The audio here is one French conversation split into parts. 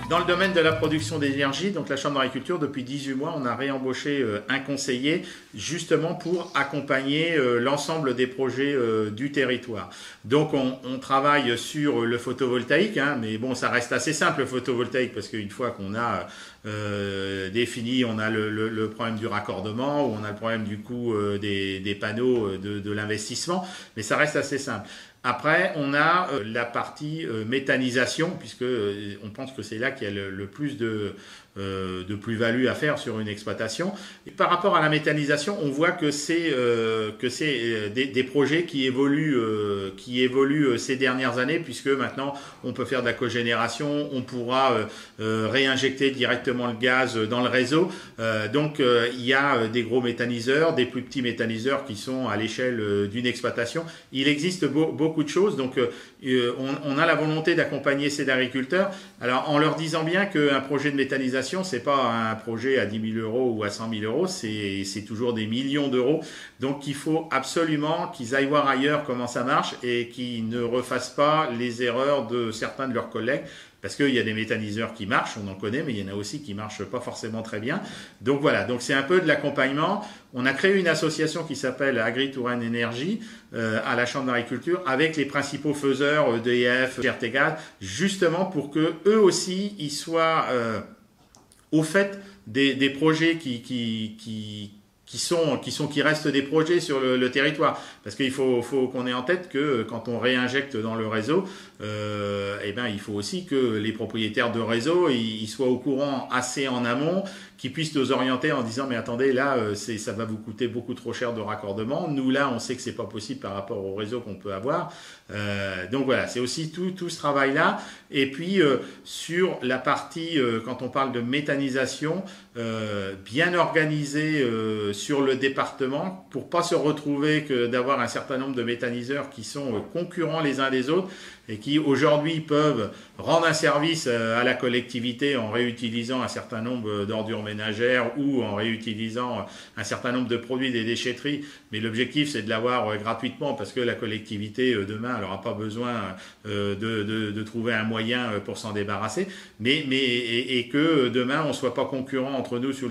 Dans le domaine de la production d'énergie, donc la Chambre d'agriculture, depuis 18 mois, on a réembauché un conseiller justement pour accompagner l'ensemble des projets du territoire. Donc on travaille sur le photovoltaïque, hein, mais bon, ça reste assez simple le photovoltaïque parce qu'une fois qu'on a défini, on a le problème du raccordement, ou on a le problème du coût des panneaux de l'investissement, mais ça reste assez simple. Après, on a la partie méthanisation, puisque on pense que c'est là qu'il y a le plus de plus-value à faire sur une exploitation. Et par rapport à la méthanisation, on voit que c'est des projets qui évoluent ces dernières années, puisque maintenant on peut faire de la cogénération, on pourra réinjecter directement le gaz dans le réseau. Donc il y a des gros méthaniseurs, des plus petits méthaniseurs qui sont à l'échelle d'une exploitation. Il existe beaucoup de choses, donc on a la volonté d'accompagner ces agriculteurs. Alors en leur disant bien qu'un projet de méthanisation, c'est pas un projet à 10 000 euros ou à 100 000 euros, c'est toujours des millions d'euros. Donc il faut absolument qu'ils aillent voir ailleurs comment ça marche et qu'ils ne refassent pas les erreurs de certains de leurs collègues. Parce qu'il y a des méthaniseurs qui marchent, on en connaît, mais il y en a aussi qui marchent pas forcément très bien. Donc voilà, donc c'est un peu de l'accompagnement. On a créé une association qui s'appelle Agri-Touraine Énergie à la Chambre d'agriculture avec les principaux faiseurs EDF, Fertigaz, justement pour que eux aussi ils soient au fait des projets qui restent des projets sur le territoire, parce qu'il faut qu'on ait en tête que quand on réinjecte dans le réseau, il faut aussi que les propriétaires de réseau ils soient au courant assez en amont, qu'ils puissent nous orienter en disant mais attendez là ça va vous coûter beaucoup trop cher de raccordement, nous là on sait que c'est pas possible par rapport au réseau qu'on peut avoir. Donc voilà, c'est aussi tout ce travail là. Et puis sur la partie quand on parle de méthanisation, bien organisée sur le département pour pas se retrouver que d'avoir un certain nombre de méthaniseurs qui sont concurrents les uns des autres et qui aujourd'hui peuvent rendre un service à la collectivité en réutilisant un certain nombre d'ordures ménagères ou en réutilisant un certain nombre de produits des déchetteries, mais l'objectif c'est de l'avoir gratuitement parce que la collectivité demain elle n'aura pas besoin de trouver un moyen pour s'en débarrasser, et que demain on ne soit pas concurrents entre nous sur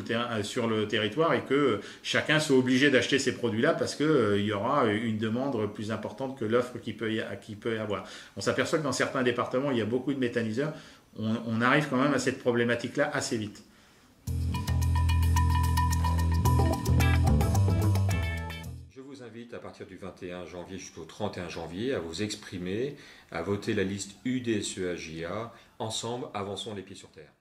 le territoire et que chacun soit obligé d'acheter ces produits-là parce qu'il y aura une demande plus importante que l'offre qu'il peut y avoir. On s'aperçoit que dans certains départements, il y a beaucoup de méthaniseurs. On arrive quand même à cette problématique-là assez vite. Je vous invite à partir du 21 janvier jusqu'au 31 janvier à vous exprimer, à voter la liste UDSEAJA. Ensemble, avançons les pieds sur terre.